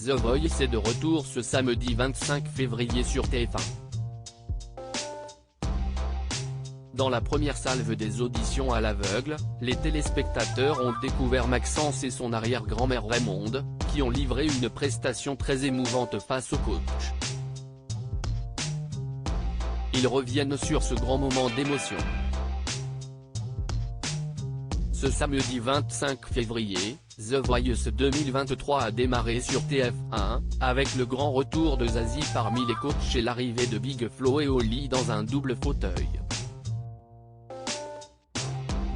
The Voice est de retour ce samedi 25 février sur TF1. Dans la première salve des auditions à l'aveugle, les téléspectateurs ont découvert Maxence et son arrière-grand-mère Raymonde, qui ont livré une prestation très émouvante face au coach. Ils reviennent sur ce grand moment d'émotion. Ce samedi 25 février, The Voice 2023 a démarré sur TF1, avec le grand retour de Zazie parmi les coachs et l'arrivée de Big Flo et Oli dans un double fauteuil.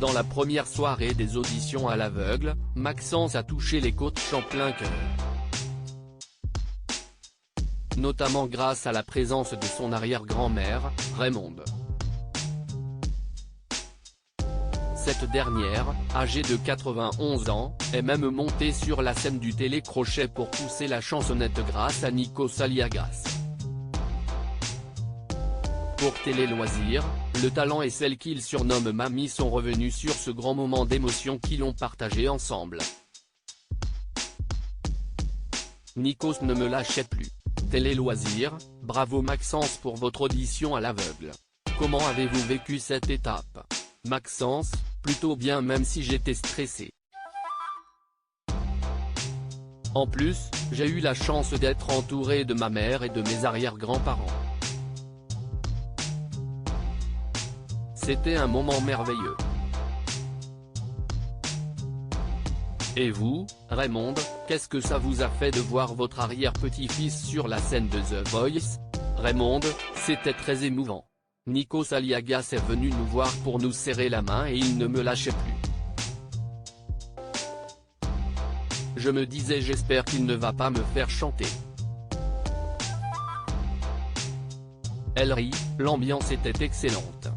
Dans la première soirée des auditions à l'aveugle, Maxence a touché les coachs en plein cœur. Notamment grâce à la présence de son arrière-grand-mère, Raymonde. Cette dernière, âgée de 91 ans, est même montée sur la scène du télécrochet pour pousser la chansonnette grâce à Nikos Aliagas. Pour Télé Loisirs, le talent et celle qu'il surnomme Mamie sont revenus sur ce grand moment d'émotion qu'ils ont partagé ensemble. Nikos ne me lâchait plus. Télé Loisirs, bravo Maxence pour votre audition à l'aveugle. Comment avez-vous vécu cette étape? Maxence, plutôt bien même si j'étais stressé. En plus, j'ai eu la chance d'être entouré de ma mère et de mes arrière-grands-parents. C'était un moment merveilleux. Et vous, Raymonde, qu'est-ce que ça vous a fait de voir votre arrière-petit-fils sur la scène de The Voice? Raymonde, c'était très émouvant. Nikos Aliagas est venu nous voir pour nous serrer la main et il ne me lâchait plus. Je me disais j'espère qu'il ne va pas me faire chanter. Elle rit, l'ambiance était excellente.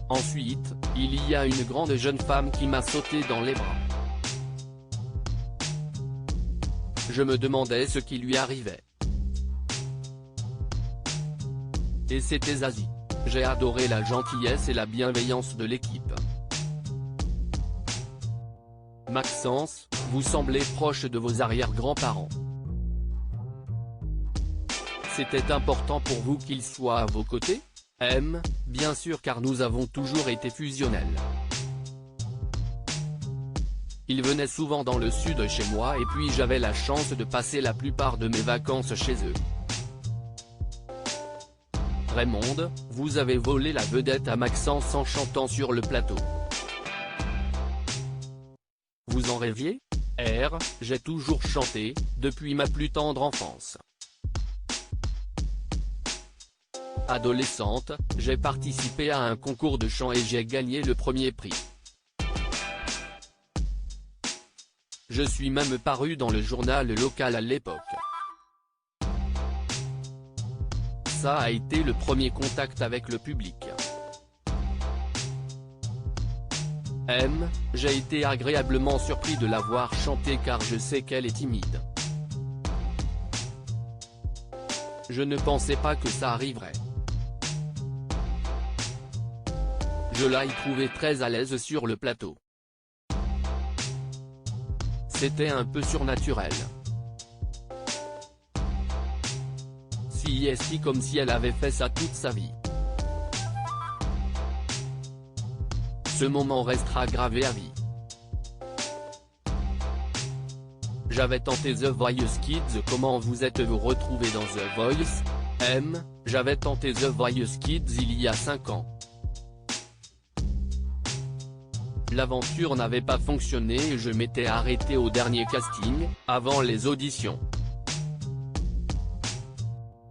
Ensuite, il y a une grande jeune femme qui m'a sauté dans les bras. Je me demandais ce qui lui arrivait. Et c'était Zazie. J'ai adoré la gentillesse et la bienveillance de l'équipe. Maxence, vous semblez proche de vos arrière-grands-parents. C'était important pour vous qu'ils soient à vos côtés? Bien sûr car nous avons toujours été fusionnels. Ils venaient souvent dans le sud chez moi et puis j'avais la chance de passer la plupart de mes vacances chez eux. Raymonde, vous avez volé la vedette à Maxence en chantant sur le plateau. Vous en rêviez? J'ai toujours chanté, depuis ma plus tendre enfance. Adolescente, j'ai participé à un concours de chant et j'ai gagné le premier prix. Je suis même paru dans le journal local à l'époque. Ça a été le premier contact avec le public. J'ai été agréablement surpris de la voir chanter car je sais qu'elle est timide. Je ne pensais pas que ça arriverait. Je l'ai trouvée très à l'aise sur le plateau. C'était un peu surnaturel. Si comme si elle avait fait ça toute sa vie. Ce moment restera gravé à vie. J'avais tenté The Voice Kids. Comment vous êtes-vous retrouvé dans The Voice? J'avais tenté The Voice Kids il y a 5 ans. L'aventure n'avait pas fonctionné et je m'étais arrêté au dernier casting, avant les auditions.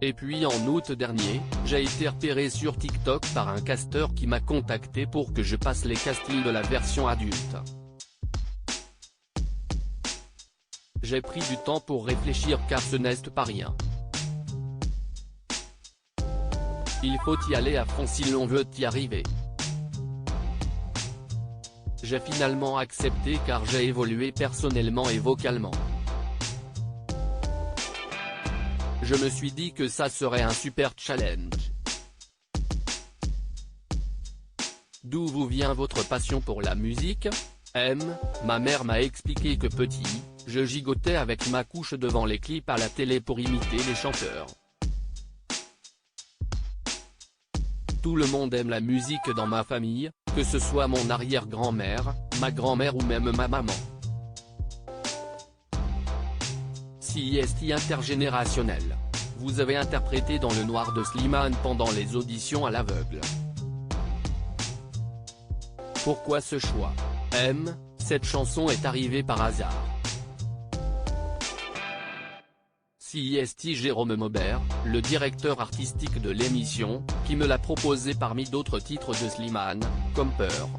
Et puis en août dernier, j'ai été repéré sur TikTok par un casteur qui m'a contacté pour que je passe les castings de la version adulte. J'ai pris du temps pour réfléchir car ce n'est pas rien. Il faut y aller à fond si l'on veut y arriver. J'ai finalement accepté car j'ai évolué personnellement et vocalement. Je me suis dit que ça serait un super challenge. D'où vous vient votre passion pour la musique? Ma mère m'a expliqué que petit, je gigotais avec ma couche devant les clips à la télé pour imiter les chanteurs. Tout le monde aime la musique dans ma famille, que ce soit mon arrière-grand-mère, ma grand-mère ou même ma maman. CIST intergénérationnel. Vous avez interprété Dans le noir de Slimane pendant les auditions à l'aveugle. Pourquoi ce choix? Cette chanson est arrivée par hasard. CIST Jérôme Maubert, le directeur artistique de l'émission, qui me l'a proposé parmi d'autres titres de Slimane, comme Peur.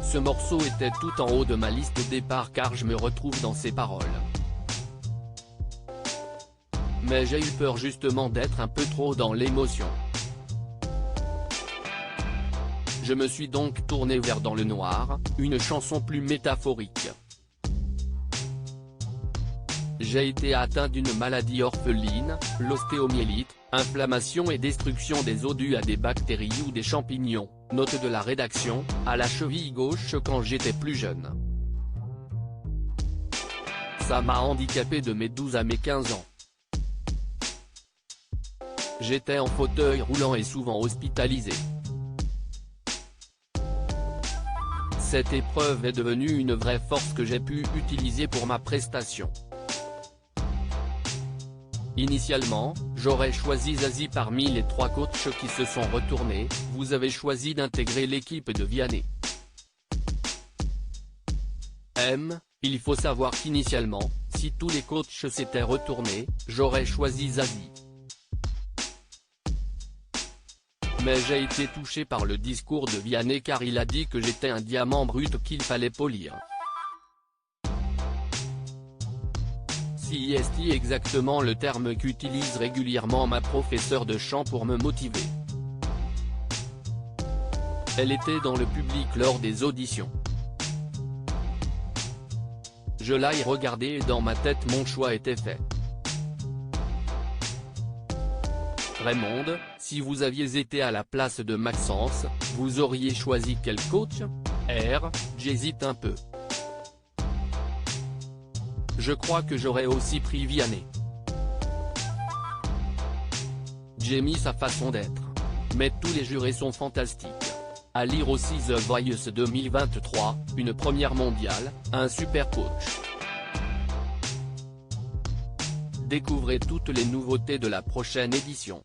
Ce morceau était tout en haut de ma liste au départ car je me retrouve dans ses paroles. Mais j'ai eu peur justement d'être un peu trop dans l'émotion. Je me suis donc tourné vers Dans le noir, une chanson plus métaphorique. J'ai été atteint d'une maladie orpheline, l'ostéomyélite, inflammation et destruction des os dus à des bactéries ou des champignons, note de la rédaction, à la cheville gauche quand j'étais plus jeune. Ça m'a handicapé de mes 12 à mes 15 ans. J'étais en fauteuil roulant et souvent hospitalisé. Cette épreuve est devenue une vraie force que j'ai pu utiliser pour ma prestation. Initialement, j'aurais choisi Zazie parmi les 3 coachs qui se sont retournés, vous avez choisi d'intégrer l'équipe de Vianney. Il faut savoir qu'initialement, si tous les coachs s'étaient retournés, j'aurais choisi Zazie. Mais j'ai été touché par le discours de Vianney car il a dit que j'étais un diamant brut qu'il fallait polir. CIST exactement le terme qu'utilise régulièrement ma professeure de chant pour me motiver. Elle était dans le public lors des auditions. Je l'ai regardé et dans ma tête mon choix était fait. Raymond, si vous aviez été à la place de Maxence, vous auriez choisi quel coach? J'hésite un peu. Je crois que j'aurais aussi pris Vianney. J'aime sa façon d'être. Mais tous les jurés sont fantastiques. À lire aussi The Voice 2023, une première mondiale, un super coach. Découvrez toutes les nouveautés de la prochaine édition.